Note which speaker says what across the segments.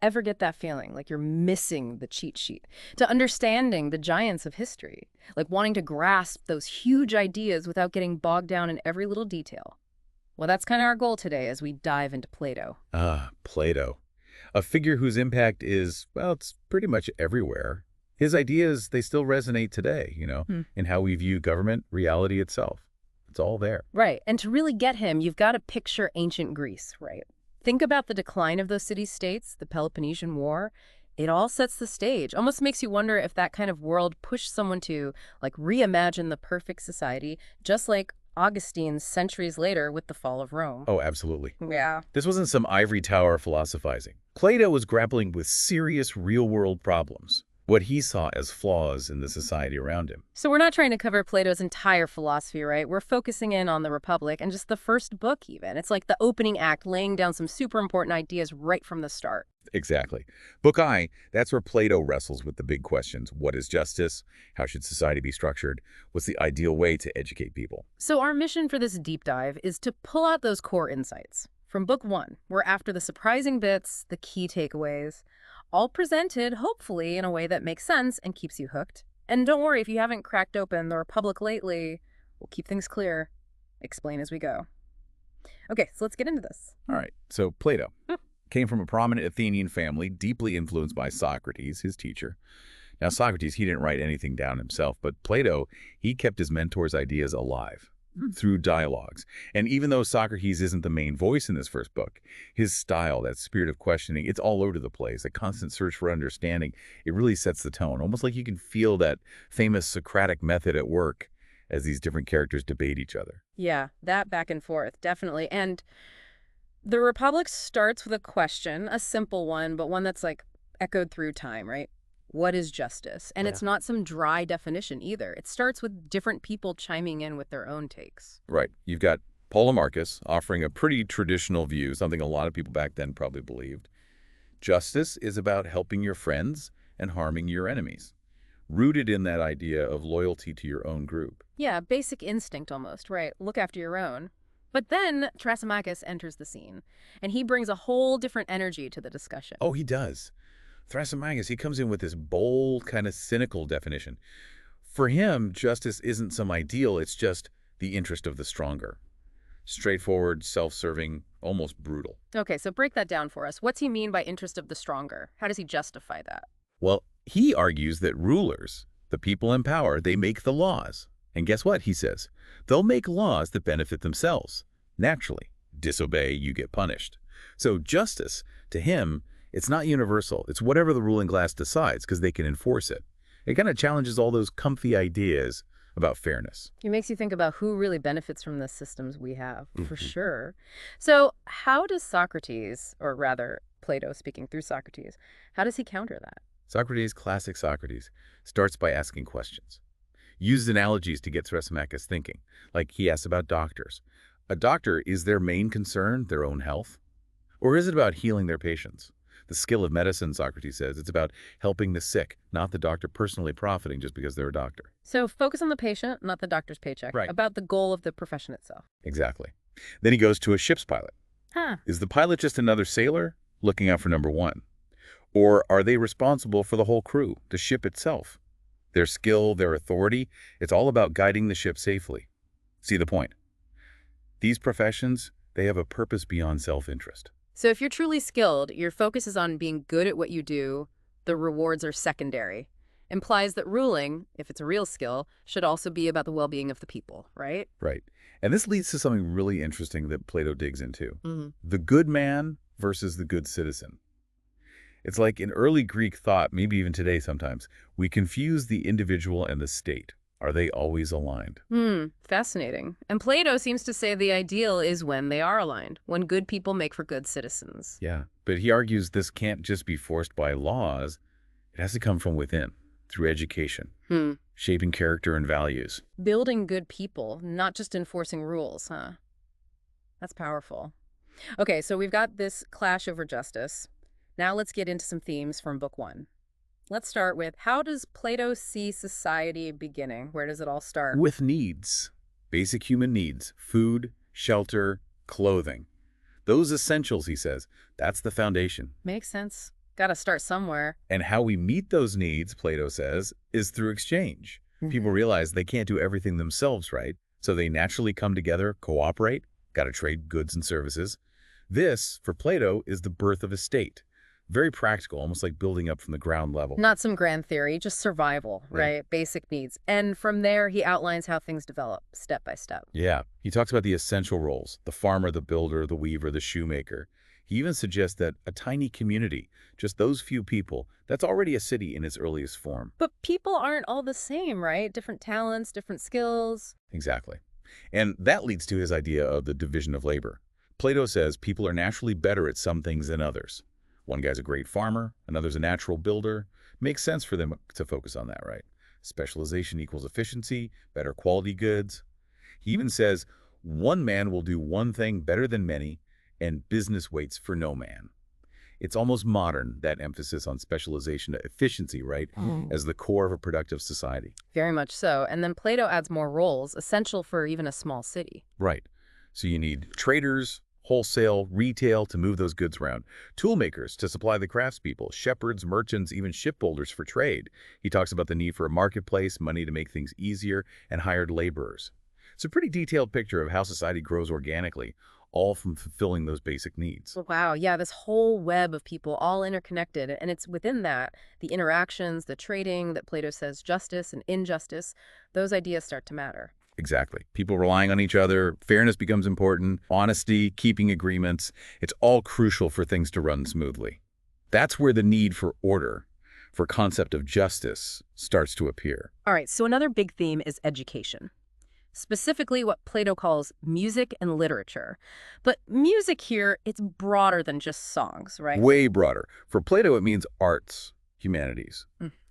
Speaker 1: Ever get that feeling like you're missing the cheat sheet to understanding the giants of history, like wanting to grasp those huge ideas without getting bogged down in every little detail? Well, that's kind of our goal today as we dive into Plato.
Speaker 2: Ah, Plato. A figure whose impact is, well, it's pretty much everywhere. His ideas, they still resonate today,
Speaker 1: Hmm.
Speaker 2: in how we view government, reality itself. It's all there.
Speaker 1: Right. And to really get him, you've got to picture ancient Greece, right? Think about the decline of those city-states, the Peloponnesian War. It all sets the stage. Almost makes you wonder if that kind of world pushed someone to, like, reimagine the perfect society, just like Augustine centuries later with the fall of Rome.
Speaker 2: Oh, absolutely.
Speaker 1: Yeah.
Speaker 2: This wasn't some ivory tower philosophizing. Plato was grappling with serious real-world problems, what he saw as flaws in the society around him.
Speaker 1: So we're not trying to cover Plato's entire philosophy, right? We're focusing in on the Republic and just the first book even. It's like the opening act laying down some super important ideas right from the start.
Speaker 2: Exactly. Book I, that's where Plato wrestles with the big questions. What is justice? How should society be structured? What's the ideal way to educate people?
Speaker 1: So our mission for this deep dive is to pull out those core insights. From book one, we're after the surprising bits, the key takeaways, all presented, hopefully, in a way that makes sense and keeps you hooked. And don't worry, if you haven't cracked open the Republic lately, we'll keep things clear, explain as we go. Okay, so let's get into this.
Speaker 2: All right, so Plato came from a prominent Athenian family, deeply influenced by Socrates, his teacher. Now, Socrates, he didn't write anything down himself, but Plato, he kept his mentor's ideas alive through dialogues. And even though Socrates isn't the main voice in this first book, his style, that spirit of questioning, it's all over the place. A constant search for understanding, it really sets the tone. Almost like you can feel that famous Socratic method at work as these different characters debate each other.
Speaker 1: Yeah, that back and forth, definitely. And the Republic starts with a question, a simple one, but one that's like echoed through time, right? What is justice? And it's not some dry definition either. It starts with different people chiming in with their own takes.
Speaker 2: Right. You've got Polemarchus offering a pretty traditional view, something a lot of people back then probably believed. Justice is about helping your friends and harming your enemies, rooted in that idea of loyalty to your own group.
Speaker 1: Yeah, basic instinct almost, right? Look after your own. But then Thrasymachus enters the scene, and he brings a whole different energy to the discussion.
Speaker 2: Oh, he does. Thrasymachus, he comes in with this bold, kind of cynical definition. For him, justice isn't some ideal, it's just the interest of the stronger. Straightforward, self-serving, almost brutal.
Speaker 1: Okay, so break that down for us. What's he mean by interest of the stronger? How does he justify that?
Speaker 2: Well, he argues that rulers, the people in power, they make the laws. And guess what, he says? They'll make laws that benefit themselves. Naturally. Disobey, you get punished. So justice, to him, it's not universal. It's whatever the ruling class decides because they can enforce it. It kind of challenges all those comfy ideas about fairness.
Speaker 1: It makes you think about who really benefits from the systems we have, for sure. So how does Socrates, or rather Plato speaking through Socrates, how does he counter that?
Speaker 2: Socrates, classic Socrates, starts by asking questions. Uses analogies to get Thrasymachus thinking, like he asks about doctors. A doctor, is their main concern their own health? Or is it about healing their patients? The skill of medicine, Socrates says, it's about helping the sick, not the doctor personally profiting just because they're a doctor.
Speaker 1: So focus on the patient, not the doctor's paycheck.
Speaker 2: Right.
Speaker 1: About the goal of the profession itself.
Speaker 2: Exactly. Then he goes to a ship's pilot.
Speaker 1: Huh.
Speaker 2: Is the pilot just another sailor looking out for number one? Or are they responsible for the whole crew, the ship itself? Their skill, their authority, it's all about guiding the ship safely. See the point? These professions, they have a purpose beyond self-interest.
Speaker 1: So if you're truly skilled, your focus is on being good at what you do, the rewards are secondary. Implies that ruling, if it's a real skill, should also be about the well-being of the people, right?
Speaker 2: Right. And this leads to something really interesting that Plato digs into.
Speaker 1: Mm-hmm.
Speaker 2: The good man versus the good citizen. It's like in early Greek thought, maybe even today sometimes, we confuse the individual and the state. Are they always aligned?
Speaker 1: Fascinating. And Plato seems to say the ideal is when they are aligned, when good people make for good citizens.
Speaker 2: Yeah, but he argues this can't just be forced by laws. It has to come from within, through education, shaping character and values.
Speaker 1: Building good people, not just enforcing rules, huh? That's powerful. Okay, so we've got this clash over justice. Now let's get into some themes from book one. Let's start with, how does Plato see society beginning? Where does it all start?
Speaker 2: With needs, basic human needs, food, shelter, clothing. Those essentials, he says, that's the foundation.
Speaker 1: Makes sense. Gotta start somewhere.
Speaker 2: And how we meet those needs, Plato says, is through exchange. People realize they can't do everything themselves, right? So they naturally come together, cooperate, gotta trade goods and services. This, for Plato, is the birth of a state. Very practical, almost like building up from the ground level.
Speaker 1: Not some grand theory, just survival, right? Basic needs. And from there, he outlines how things develop, step by step.
Speaker 2: Yeah, he talks about the essential roles, the farmer, the builder, the weaver, the shoemaker. He even suggests that a tiny community, just those few people, that's already a city in its earliest form.
Speaker 1: But people aren't all the same, right? Different talents, different skills.
Speaker 2: Exactly. And that leads to his idea of the division of labor. Plato says people are naturally better at some things than others. One guy's a great farmer, another's a natural builder. Makes sense for them to focus on that, right? Specialization equals efficiency, better quality goods. He even says one man will do one thing better than many, and business waits for no man. It's almost modern, that emphasis on specialization to efficiency, right, as the core of a productive society.
Speaker 1: Very much so. And then Plato adds more roles, essential for even a small city.
Speaker 2: Right. So you need traders, wholesale, retail to move those goods around, tool makers to supply the craftspeople, shepherds, merchants, even shipbuilders for trade. He talks about the need for a marketplace, money to make things easier, and hired laborers. It's a pretty detailed picture of how society grows organically, all from fulfilling those basic needs.
Speaker 1: Wow, yeah, this whole web of people all interconnected. And it's within that, the interactions, the trading that Plato says justice and injustice, those ideas start to matter.
Speaker 2: Exactly. People relying on each other, fairness becomes important, honesty, keeping agreements. It's all crucial for things to run smoothly. That's where the need for order, for concept of justice, starts to appear.
Speaker 1: All right, so another big theme is education. Specifically what Plato calls music and literature. But music here, it's broader than just songs, right?
Speaker 2: Way broader. For Plato, it means arts, humanities,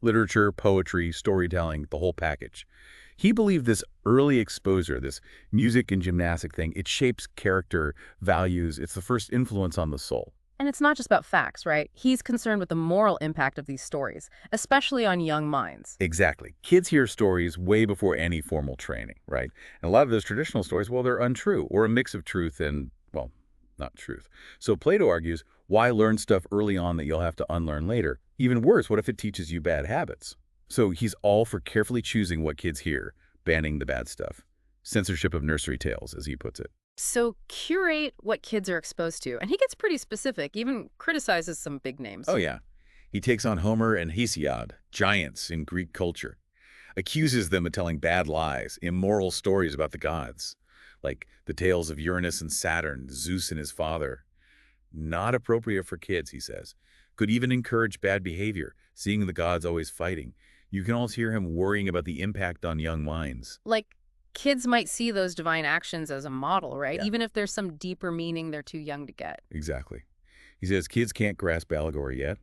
Speaker 2: literature, poetry, storytelling, the whole package. He believed this early exposure, this music and gymnastic thing, it shapes character, values. It's the first influence on the soul.
Speaker 1: And it's not just about facts, right? He's concerned with the moral impact of these stories, especially on young minds.
Speaker 2: Exactly. Kids hear stories way before any formal training, right? And a lot of those traditional stories, well, they're untrue or a mix of truth and, well, not truth. So Plato argues, why learn stuff early on that you'll have to unlearn later? Even worse, what if it teaches you bad habits? So he's all for carefully choosing what kids hear, banning the bad stuff. Censorship of nursery tales, as he puts it.
Speaker 1: So curate what kids are exposed to. And he gets pretty specific, even criticizes some big names.
Speaker 2: Oh, yeah. He takes on Homer and Hesiod, giants in Greek culture, accuses them of telling bad lies, immoral stories about the gods, like the tales of Uranus and Saturn, Zeus and his father. Not appropriate for kids, he says. Could even encourage bad behavior, seeing the gods always fighting. You can also hear him worrying about the impact on young minds.
Speaker 1: Like, kids might see those divine actions as a model, right?
Speaker 2: Yeah.
Speaker 1: Even if there's some deeper meaning they're too young to get.
Speaker 2: Exactly. He says kids can't grasp allegory yet.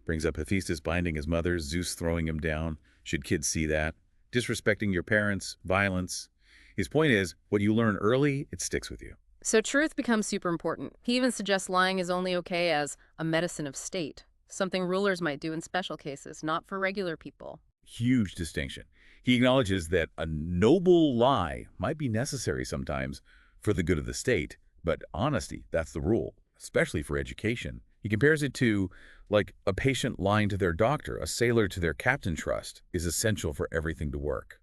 Speaker 2: Brings up Hephaestus binding his mother, Zeus throwing him down. Should kids see that? Disrespecting your parents, violence. His point is, what you learn early, it sticks with you.
Speaker 1: So truth becomes super important. He even suggests lying is only okay as a medicine of state, something rulers might do in special cases, not for regular people.
Speaker 2: Huge distinction. He acknowledges that a noble lie might be necessary sometimes for the good of the state, but honesty, that's the rule, especially for education. He compares it to, like, a patient lying to their doctor, a sailor to their captain trust is essential for everything to work.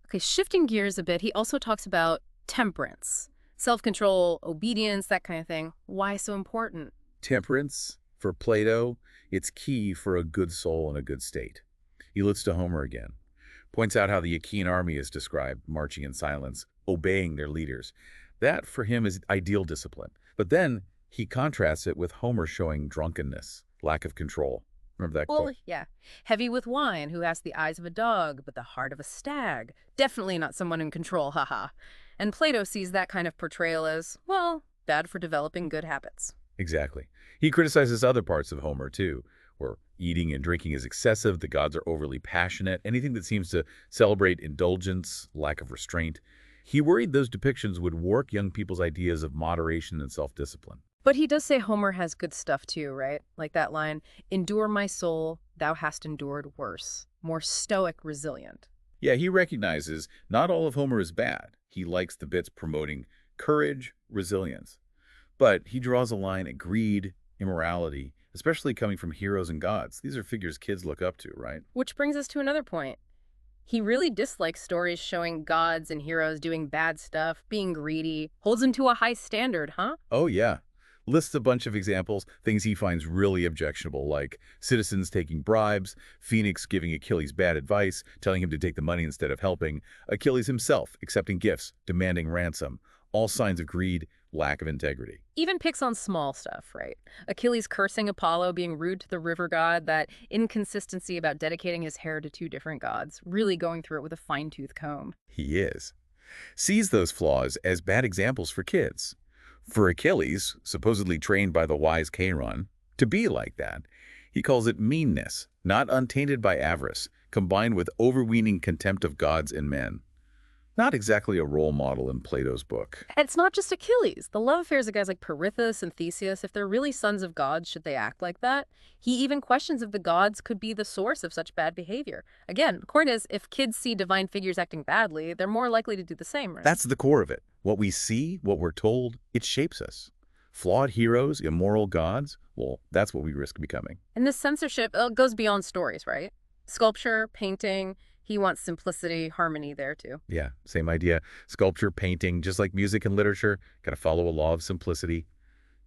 Speaker 1: Okay, shifting gears a bit, he also talks about temperance, self-control, obedience, that kind of thing. Why so important?
Speaker 2: Temperance, for Plato, it's key for a good soul and a good state. He looks to Homer again, points out how the Achaean army is described, marching in silence, obeying their leaders. That, for him, is ideal discipline. But then he contrasts it with Homer showing drunkenness, lack of control. Remember that
Speaker 1: Well,
Speaker 2: quote?
Speaker 1: yeah. Heavy with wine, who has the eyes of a dog, but the heart of a stag. Definitely not someone in control, haha. And Plato sees that kind of portrayal as, well, bad for developing good habits.
Speaker 2: Exactly. He criticizes other parts of Homer, too, where eating and drinking is excessive, the gods are overly passionate, anything that seems to celebrate indulgence, lack of restraint. He worried those depictions would warp young people's ideas of moderation and self-discipline.
Speaker 1: But he does say Homer has good stuff too, right? Like that line, endure my soul, thou hast endured worse. More stoic, resilient.
Speaker 2: Yeah, he recognizes not all of Homer is bad. He likes the bits promoting courage, resilience. But he draws a line at greed, immorality, especially coming from heroes and gods. These are figures kids look up to, right?
Speaker 1: Which brings us to another point. He really dislikes stories showing gods and heroes doing bad stuff, being greedy, holds him to a high standard, huh?
Speaker 2: Oh, yeah. Lists a bunch of examples, things he finds really objectionable, like citizens taking bribes, Phoenix giving Achilles bad advice, telling him to take the money instead of helping, Achilles himself accepting gifts, demanding ransom, all signs of greed, lack of integrity.
Speaker 1: Even picks on small stuff, right? Achilles cursing Apollo, being rude to the river god, that inconsistency about dedicating his hair to two different gods, really going through it with a fine-tooth comb.
Speaker 2: He is. Sees those flaws as bad examples for kids. For Achilles, supposedly trained by the wise Chiron, to be like that, he calls it meanness, not untainted by avarice, combined with overweening contempt of gods and men. Not exactly a role model in Plato's book.
Speaker 1: And it's not just Achilles. The love affairs of guys like Pirithous and Theseus, if they're really sons of gods, should they act like that? He even questions if the gods could be the source of such bad behavior. Again, the point is, if kids see divine figures acting badly, they're more likely to do the same, right?
Speaker 2: That's the core of it. What we see, what we're told, it shapes us. Flawed heroes, immoral gods, well, that's what we risk becoming.
Speaker 1: And this censorship goes beyond stories, right? Sculpture, painting, he wants simplicity, harmony there too.
Speaker 2: Yeah, same idea. Sculpture, painting, just like music and literature, got to follow a law of simplicity.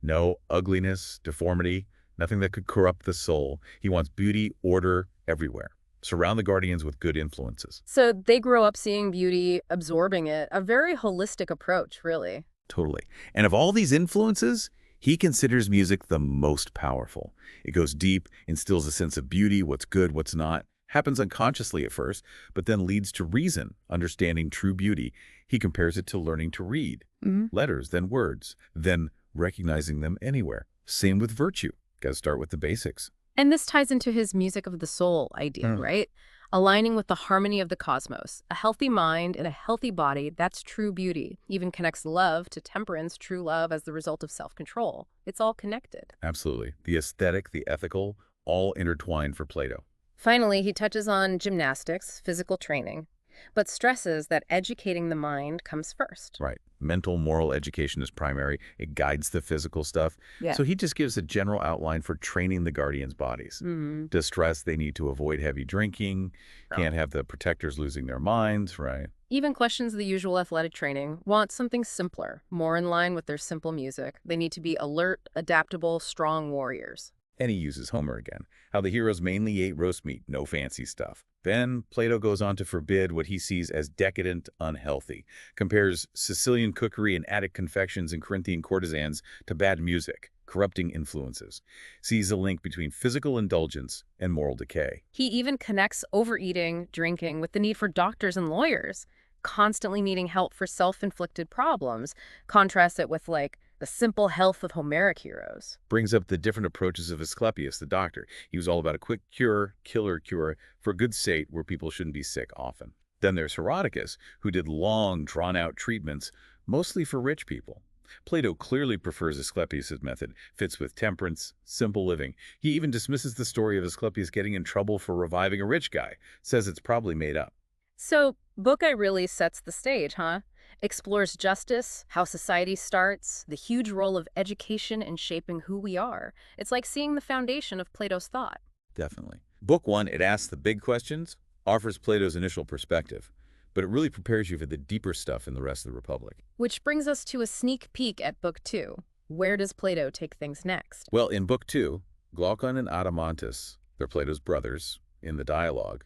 Speaker 2: No ugliness, deformity, nothing that could corrupt the soul. He wants beauty, order, everywhere. Surround the guardians with good influences.
Speaker 1: So they grow up seeing beauty, absorbing it, a very holistic approach, really.
Speaker 2: Totally. And of all these influences, he considers music the most powerful. It goes deep, instills a sense of beauty, what's good, what's not. Happens unconsciously at first, but then leads to reason, understanding true beauty. He compares it to learning to read. Letters, then words, then recognizing them anywhere. Same with virtue. Got to start with the basics.
Speaker 1: And this ties into his music of the soul idea, right? Aligning with the harmony of the cosmos. A healthy mind and a healthy body, that's true beauty. Even connects love to temperance, true love as the result of self-control. It's all connected.
Speaker 2: Absolutely. The aesthetic, the ethical, all intertwined for Plato.
Speaker 1: Finally, he touches on gymnastics, physical training, but stresses that educating the mind comes first.
Speaker 2: Right. Mental, moral education is primary. It guides the physical stuff.
Speaker 1: Yeah.
Speaker 2: So he just gives a general outline for training the guardians' bodies. To stress, they need to avoid heavy drinking, can't have the protectors losing their minds, right?
Speaker 1: Even questions the usual athletic training, want something simpler, more in line with their simple music. They need to be alert, adaptable, strong warriors.
Speaker 2: And he uses Homer again, how the heroes mainly ate roast meat, no fancy stuff. Then Plato goes on to forbid what he sees as decadent, unhealthy, compares Sicilian cookery and Attic confections and Corinthian courtesans to bad music, corrupting influences, sees a link between physical indulgence and moral decay.
Speaker 1: He even connects overeating, drinking with the need for doctors and lawyers, constantly needing help for self-inflicted problems. Contrasts it with, like, the simple health of Homeric heroes.
Speaker 2: Brings up the different approaches of Asclepius, the doctor. He was all about a quick cure, killer cure, for good sake where people shouldn't be sick often. Then there's Herodotus, who did long, drawn-out treatments, mostly for rich people. Plato clearly prefers Asclepius' method, fits with temperance, simple living. He even dismisses the story of Asclepius getting in trouble for reviving a rich guy, says it's probably made up.
Speaker 1: So, book I really sets the stage, huh? Explores justice, how society starts, the huge role of education in shaping who we are. It's like seeing the foundation of Plato's thought.
Speaker 2: Definitely. Book 1, it asks the big questions, offers Plato's initial perspective, but it really prepares you for the deeper stuff in the rest of the Republic.
Speaker 1: Which brings us to a sneak peek at Book 2. Where does Plato take things next?
Speaker 2: Well, in Book 2, Glaucon and Adeimantus, they're Plato's brothers, in the dialogue,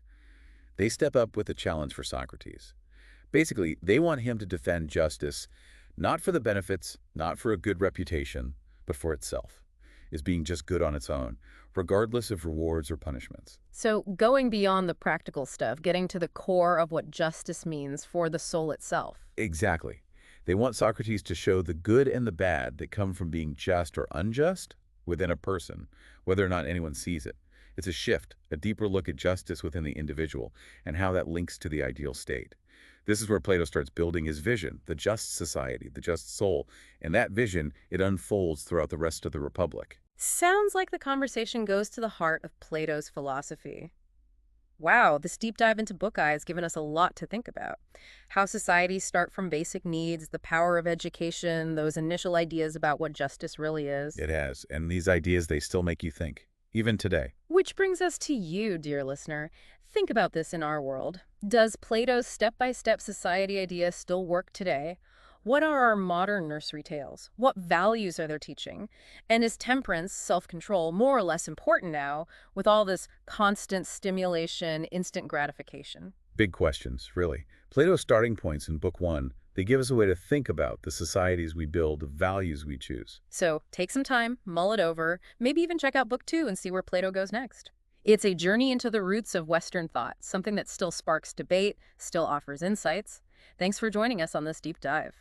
Speaker 2: they step up with a challenge for Socrates. Basically, they want him to defend justice, not for the benefits, not for a good reputation, but for itself, is being just good on its own, regardless of rewards or punishments.
Speaker 1: So, going beyond the practical stuff, getting to the core of what justice means for the soul itself.
Speaker 2: Exactly. They want Socrates to show the good and the bad that come from being just or unjust within a person, whether or not anyone sees it. It's a shift, a deeper look at justice within the individual and how that links to the ideal state. This is where Plato starts building his vision, the just society, the just soul, and that vision, it unfolds throughout the rest of the Republic.
Speaker 1: Sounds like the conversation goes to the heart of Plato's philosophy. Wow, this deep dive into Book Eye has given us a lot to think about. How societies start from basic needs, the power of education, those initial ideas about what justice really is.
Speaker 2: It has, and these ideas, they still make you think, even today.
Speaker 1: Which brings us to you, dear listener. Think about this in our world. Does Plato's step-by-step society idea still work today? What are our modern nursery tales? What values are they teaching? And is temperance, self-control, more or less important now with all this constant stimulation, instant gratification?
Speaker 2: Big questions, really. Plato's starting points in Book 1, they give us a way to think about the societies we build, the values we choose.
Speaker 1: So take some time, mull it over, maybe even check out Book 2 and see where Plato goes next. It's a journey into the roots of Western thought, something that still sparks debate, still offers insights. Thanks for joining us on this deep dive.